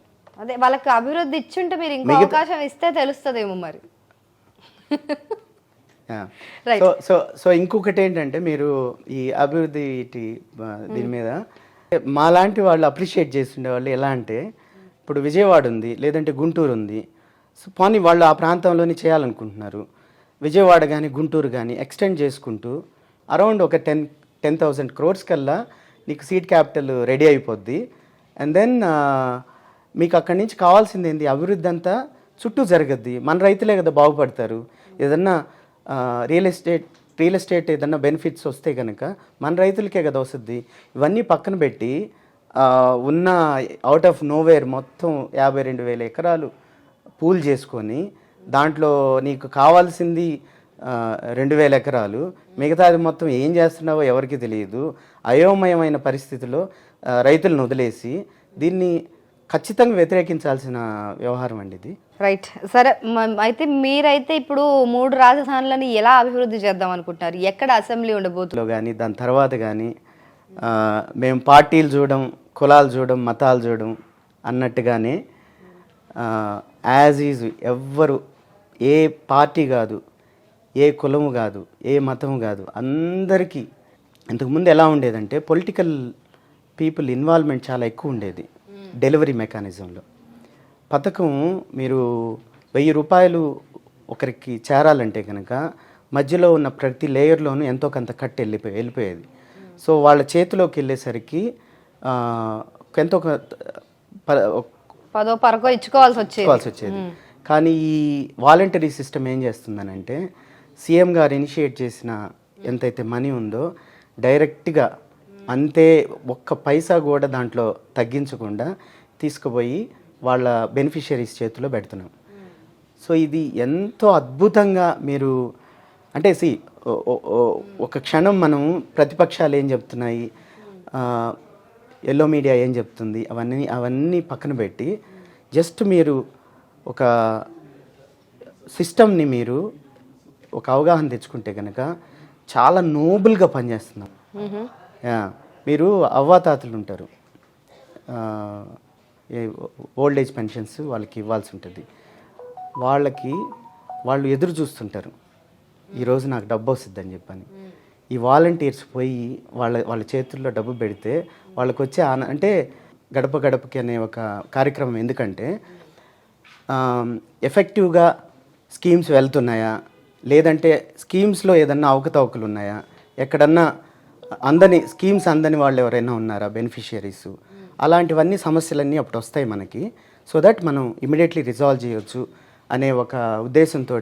అదే వాళ్ళకి అభివృద్ధి ఇచ్చుంటే మీరు ఇంకో అవకాశం ఇస్తే తెలుస్తుందేమో మరి. సో ఇంకొకటి ఏంటంటే, మీరు ఈ అభివృద్ధి దీని మీద మాలాంటి వాళ్ళు అప్రిషియేట్ చేస్తుండే వాళ్ళు ఎలా అంటే, ఇప్పుడు విజయవాడ ఉంది, లేదంటే గుంటూరు ఉంది. సో పోనీ వాళ్ళు ఆ ప్రాంతంలోని చేయాలనుకుంటున్నారు. విజయవాడ కానీ గుంటూరు కానీ ఎక్స్టెండ్ చేసుకుంటూ అరౌండ్ ఒక 10,000 crores కల్లా నీకు సీడ్ క్యాపిటల్ రెడీ అయిపోద్ది. అండ్ దెన్ మీకు అక్కడి నుంచి కావాల్సింది ఏంది? అభివృద్ధి అంతా చుట్టూ జరగద్ది. మన రైతులే కదా బాగుపడతారు. ఏదన్నా రియల్ ఎస్టేట్ ఏదన్నా బెనిఫిట్స్ వస్తే కనుక మన రైతులకే కదా వస్తుంది. ఇవన్నీ పక్కన పెట్టి ఉన్న అవుట్ ఆఫ్ నోవేర్ మొత్తం 52,000 ఎకరాలు పూల్ చేసుకొని దాంట్లో నీకు కావాల్సింది 2,000 ఎకరాలు, మిగతాది మొత్తం ఏం చేస్తున్నావో ఎవరికి తెలియదు. అయోమయమైన పరిస్థితిలో రైతులను వదిలేసి దీన్ని ఖచ్చితంగా వ్యతిరేకించాల్సిన వ్యవహారం అండి ఇది. రైట్. సరే, అయితే మీరైతే ఇప్పుడు 3 రాజధానులను ఎలా అభివృద్ధి చేద్దాం అనుకుంటున్నారు? ఎక్కడ అసెంబ్లీ ఉండబోతుందో కానీ దాని తర్వాత కానీ మేము పార్టీలు చూడడం, కులాలు చూడడం, మతాలు చూడడం అన్నట్టుగానే యాజ్ ఈజ్ ఎవ్వరు, ఏ పార్టీ కాదు, ఏ కులము కాదు, ఏ మతము కాదు, అందరికీ ఇంతకుముందు ఎలా ఉండేదంటే పొలిటికల్ పీపుల్ ఇన్వాల్వ్మెంట్ చాలా ఎక్కువ ఉండేది. డెలివరీ మెకానిజంలో పథకం మీరు 1,000 రూపాయలు ఒకరికి చేరాలంటే కనుక మధ్యలో ఉన్న ప్రతి లేయర్లోనూ ఎంతో కొంత కట్ వెళ్ళిపోయేది. సో వాళ్ళ చేతిలోకి వెళ్ళేసరికి ఎంతో 10% ఇచ్చుకోవాల్సి వచ్చేది. కానీ ఈ వాలంటరీ సిస్టమ్ ఏం చేస్తుందనంటే, సీఎం గారు ఇనిషియేట్ చేసిన ఎంతైతే మనీ ఉందో డైరెక్ట్గా అంతే, ఒక్క పైసా కూడా దాంట్లో తగ్గించకుండా తీసుకుపోయి వాళ్ళ బెనిఫిషియరీస్ చేతిలో పెడుతున్నాం. సో ఇది ఎంతో అద్భుతంగా మీరు అంటే ఒక క్షణం మనం ప్రతిపక్షాలు ఏం చెప్తున్నాయి, ఎల్లో మీడియా ఏం చెప్తుంది, అవన్నీ పక్కన పెట్టి జస్ట్ మీరు ఒక సిస్టమ్ని మీరు ఒక అవగాహన తెచ్చుకుంటే కనుక చాలా నోబుల్గా పనిచేస్తున్నాం. మీరు అవ్వాతాతలు ఉంటారు, ఓల్డ్ ఏజ్ పెన్షన్స్ వాళ్ళకి ఇవ్వాల్సి ఉంటుంది. వాళ్ళు ఎదురు చూస్తుంటారు, ఈరోజు నాకు డబ్బు వస్తుందని చెప్పని. ఈ వాలంటీర్స్ పోయి వాళ్ళ చేతుల్లో డబ్బు పెడితే వాళ్ళకి వచ్చే అంటే గడప గడపకి అనే ఒక కార్యక్రమం ఎందుకంటే ఎఫెక్టివ్గా స్కీమ్స్ వెళ్తున్నాయా, లేదంటే స్కీమ్స్లో ఏదన్నా అవకతవకలు ఉన్నాయా, ఎక్కడన్నా స్కీమ్స్ అందని వాళ్ళు ఎవరైనా ఉన్నారా బెనిఫిషియరీస్, అలాంటివన్నీ సమస్యలన్నీ అప్పుడు వస్తాయి మనకి. సో దట్ మనం ఇమీడియట్లీ రిజాల్వ్ చేయొచ్చు అనే ఒక ఉద్దేశంతో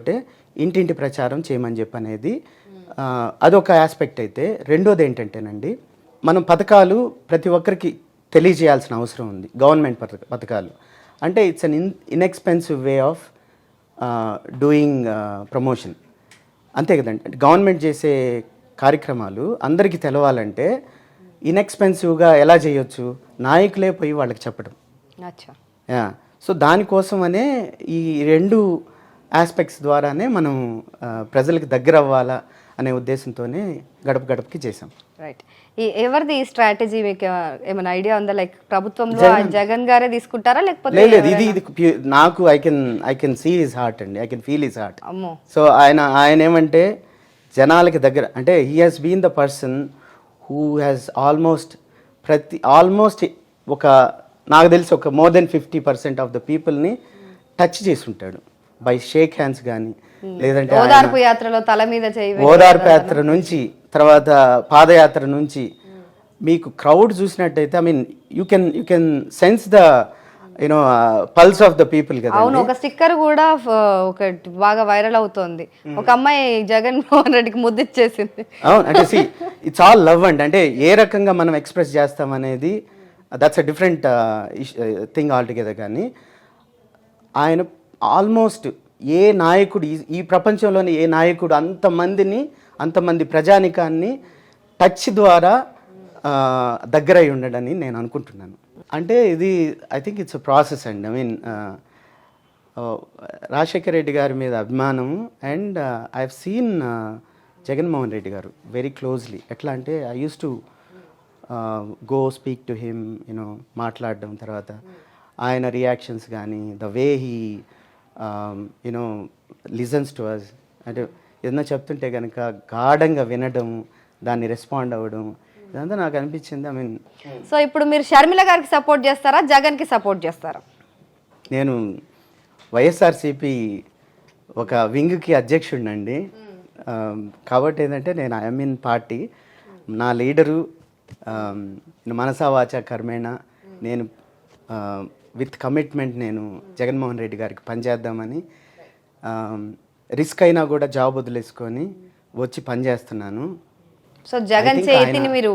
ఇంటింటి ప్రచారం చేయమని చెప్పి అనేది అదొక ఆస్పెక్ట్ అయితే, రెండోది ఏంటంటేనండి, మనం పథకాలు ప్రతి ఒక్కరికి తెలియజేయాల్సిన అవసరం ఉంది. గవర్నమెంట్ పథకాలు అంటే it's an inexpensive way of doing promotion, అంతే కదండి. గవర్నమెంట్ చేసే కార్యక్రమాలు అందరికీ తెలవాలంటే ఇన్ఎక్స్పెన్సివ్గా ఎలా చేయొచ్చు, నాయకులే పోయి వాళ్ళకి చెప్పడం. సో దానికోసమనే ఈ రెండు ఆస్పెక్ట్స్ ద్వారానే మనం ప్రజలకు దగ్గర అవ్వాలా అనే ఉద్దేశంతోనే గడప గడపకి చేసాం. రైట్. ఎవరిది ఈ స్ట్రాటజీ, మీకు ఏమైనా ఐడియా ఉందా? లైక్ ప్రభుత్వంలో జగన్ గారే తీసుకుంటారా లేకపోతే? లేదు, ఇది నాకు I can see his heart అండి, I can feel his heart. So ఆయన ఏమంటే జనాలకి దగ్గర, అంటే he has been the person who has almost ఒక నాకు తెలిసి ఒక మోర్ దెన్ 50% ఆఫ్ ద పీపుల్ని టచ్ చేసి ఉంటాడు. బై షేక్ హ్యాండ్స్ కానీ, లేదంటే ఓదార్పు యాత్రలో తల మీద చేయి, ఓదార్పు యాత్ర నుంచి, తర్వాత పాదయాత్ర నుంచి మీకు క్రౌడ్ చూసినట్టయితే, I mean you can sense the you know pulse of the people కదా. అవును, ఒక స్టిక్కర్ కూడా ఒక బాగా వైరల్ అవుతోంది. ఒక అమ్మాయి జగన్మోహన్ రెడ్డికి ముద్దిచ్చేసింది. అవును, అంటే సి ఇట్స్ ఆల్ లవ్ అండి. అంటే ఏ రకంగా మనం ఎక్స్ప్రెస్ చేస్తాం అనేది that's a different thing altogether. కానీ ఆయన ఆల్మోస్ట్ ఏ నాయకుడు, ఈ ప్రపంచంలోని ఏ నాయకుడు అంతమంది ప్రజానికాన్ని టచ్ ద్వారా దగ్గరై ఉండడని నేను అనుకుంటున్నాను. అంటే ఇది I think it's a process అండి. ఐ మీన్ రాజశేఖర రెడ్డి గారి మీద అభిమానం, and I have seen Jaganmohan Reddy గారు వెరీ క్లోజ్లీ. ఎట్లా అంటే I use to go speak to him, you know మాట్లాడడం, తర్వాత ఆయన రియాక్షన్స్ కానీ, the way he you know listens to us, అంటే ఏదైనా చెప్తుంటే కనుక గాఢంగా వినడం, దాన్ని రెస్పాండ్ అవ్వడం, ఇదంతా నాకు అనిపించింది. ఐ మీన్, సో ఇప్పుడు మీరు షర్మిల గారికి సపోర్ట్ చేస్తారా, జగన్కి సపోర్ట్ చేస్తారా? నేను వైఎస్ఆర్సీపీ ఒక వింగ్కి అధ్యక్షుడినండి. కాబట్టి ఏంటంటే నేను ఐఎమ్ ఇన్ పార్టీ, నా లీడరు మనసా వాచా కర్మేణ, నేను విత్ కమిట్మెంట్ నేను జగన్మోహన్ రెడ్డి గారికి పనిచేద్దామని, రిస్క్ అయినా కూడా జాబ్ వదిలేసుకొని వచ్చి పనిచేస్తున్నాను. సో జగన్ చేతిని మీరు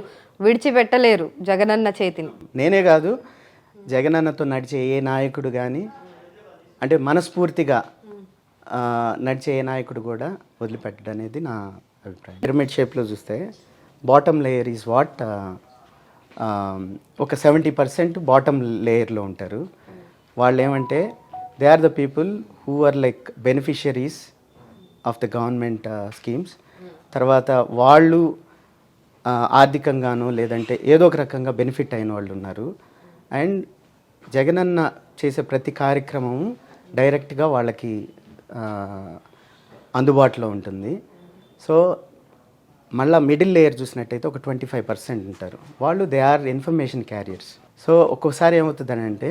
విడిచిపెట్టలేరు, జగనన్న చేతిని. నేనే కాదు, జగనన్నతో నడిచే ఏ నాయకుడు కానీ, అంటే మనస్ఫూర్తిగా నడిచే ఏ నాయకుడు కూడా వదిలిపెట్టడం అనేది నా అభిప్రాయం. పిరమిడ్ షేప్లో చూస్తే బాటమ్ లేయర్ ఈజ్ వాట్, ఒక 70% బాటమ్ లేయర్లో ఉంటారు. వాళ్ళు ఏమంటే they are the people who are like beneficiaries of the government schemes. తర్వాత వాళ్ళు ఆర్థికంగానో లేదంటే ఏదో ఒక రకంగా బెనిఫిట్ అయిన వాళ్ళు ఉన్నారు. అండ్ జగనన్న చేసే ప్రతి కార్యక్రమం డైరెక్ట్గా వాళ్ళకి అందుబాటులో ఉంటుంది. సో మళ్ళీ మిడిల్ లేయర్ చూసినట్టయితే ఒక 25% ఉంటారు. వాళ్ళు they or information carriers. So ఒక్కోసారి ఏమవుతుందని అంటే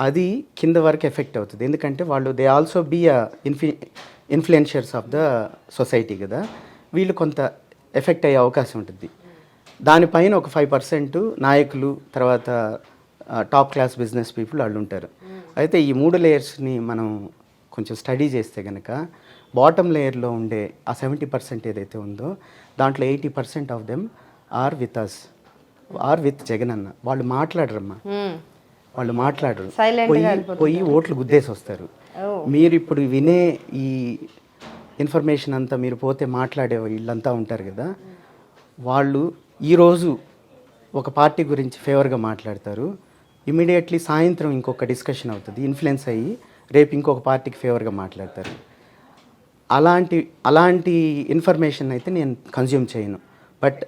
అది కింద వరకు ఎఫెక్ట్ అవుతుంది. ఎందుకంటే వాళ్ళు they also be influencers of the society కదా, వీళ్ళు కొంత ఎఫెక్ట్ అయ్యే అవకాశం ఉంటుంది. దానిపైన ఒక 5% నాయకులు, తర్వాత టాప్ క్లాస్ బిజినెస్ పీపుల్ వాళ్ళు ఉంటారు. అయితే ఈ 3 లేయర్స్ని మనం కొంచెం స్టడీ చేస్తే కనుక బాటమ్ లేయర్లో ఉండే ఆ 70% ఏదైతే ఉందో దాంట్లో 80% of them are with us, or with జగనన్న. వాళ్ళు మాట్లాడరమ్మా, వాళ్ళు మాట్లాడరు, పోయి ఓట్లు గుద్దేసి వస్తారు. మీరు ఇప్పుడు వినే ఈ ఇన్ఫర్మేషన్ అంతా మీరు పోతే మాట్లాడే వీళ్ళంతా ఉంటారు కదా, వాళ్ళు ఈరోజు ఒక పార్టీ గురించి ఫేవర్గా మాట్లాడతారు, ఇమీడియట్లీ సాయంత్రం ఇంకొక డిస్కషన్ అవుతుంది, ఇన్ఫ్లుయెన్స్ అయ్యి రేపు ఇంకొక పార్టీకి ఫేవర్గా మాట్లాడతారు. అలాంటి ఇన్ఫర్మేషన్ అయితే నేను కన్జ్యూమ్ చేయను. బట్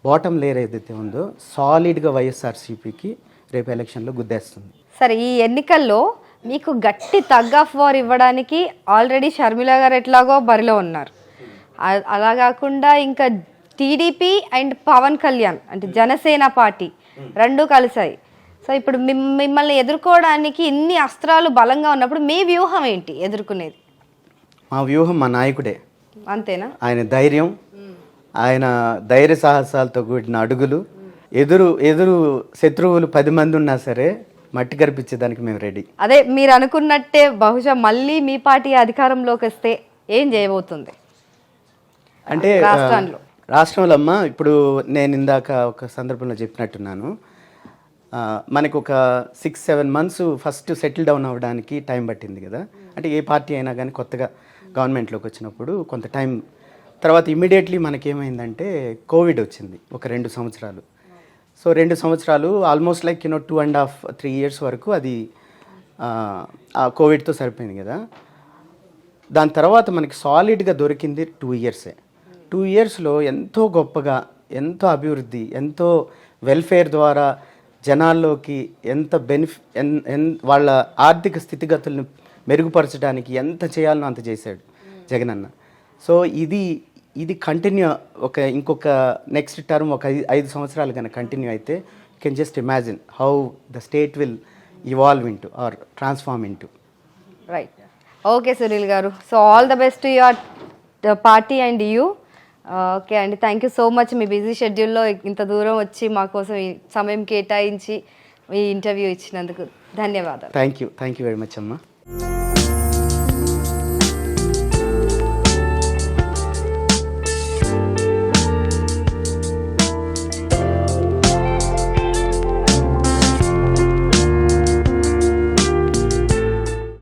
బాటమ్ లేయర్ ఏదైతే ఉందో సాలిడ్గా వైఎస్ఆర్సీపీకి రేపు ఎలక్షన్లో గుద్దేస్తుంది. సరే, ఈ ఎన్నికల్లో మీకు గట్టి తగ్ ఆఫ్ వార్ ఇవ్వడానికి ఆల్రెడీ షర్మిల గారు ఎట్లాగో బరిలో ఉన్నారు. అలా కాకుండా ఇంకా టీడీపీ అండ్ పవన్ కళ్యాణ్ అంటే జనసేన పార్టీ రెండు కలిసాయి. సో ఇప్పుడు మిమ్మల్ని ఎదుర్కోవడానికి ఇన్ని అస్త్రాలు బలంగా ఉన్నప్పుడు మీ వ్యూహం ఏంటి ఎదుర్కొనేది? మా వ్యూహం మా నాయకుడే. అంతేనా? ఆయన ధైర్యం, ఆయన ధైర్య సాహసాలతో కూడిన అడుగులు, ఎదురు శత్రువులు 10 మంది ఉన్నా సరే మట్టి కనిపించేదానికి మేము రెడీ. అదే మీరు అనుకున్నట్టే బహుశా మళ్ళీ మీ పార్టీ అధికారంలోకి వస్తే ఏం చేయబోతుంది? అంటే రాష్ట్రాల్లో రాష్ట్రంలో అమ్మ ఇప్పుడు నేను ఇందాక ఒక సందర్భంలో చెప్పినట్టున్నాను, మనకు ఒక 6-7 మంత్స్ ఫస్ట్ సెటిల్ డౌన్ అవ్వడానికి టైం పట్టింది కదా. అంటే ఏ పార్టీ అయినా కానీ కొత్తగా గవర్నమెంట్లోకి వచ్చినప్పుడు కొంత టైం తర్వాత ఇమ్మీడియట్లీ మనకేమైందంటే కోవిడ్ వచ్చింది ఒక 2 సంవత్సరాలు. సో 2 సంవత్సరాలు ఆల్మోస్ట్ లైక్ 2.5-3 ఇయర్స్ వరకు అది ఆ కోవిడ్తో సరిపోయింది కదా. దాని తర్వాత మనకి సాలిడ్గా దొరికింది 2 ఇయర్సే. 2 ఇయర్స్లో ఎంతో గొప్పగా, ఎంతో అభివృద్ధి, ఎంతో వెల్ఫేర్ ద్వారా జనాల్లోకి ఎంత వాళ్ళ ఆర్థిక స్థితిగతులను మెరుగుపరచడానికి ఎంత చేయాలనో అంత చేశాడు జగనన్న. సో ఇది కంటిన్యూ ఇంకొక నెక్స్ట్ టర్మ్ ఒక 5 సంవత్సరాలు కనుక కంటిన్యూ అయితే you can just imagine how the state will evolve into or transform into. Right. Okay Sunil గారు, so all the best to your party and you. Okay అండి, థ్యాంక్ యూ సో మచ్. మీ busy షెడ్యూల్లో ఇంత దూరం వచ్చి మా కోసం ఈ సమయం కేటాయించి మీ ఇంటర్వ్యూ ఇచ్చినందుకు ధన్యవాదాలు. థ్యాంక్ యూ వెరీ మచ్ అమ్మా.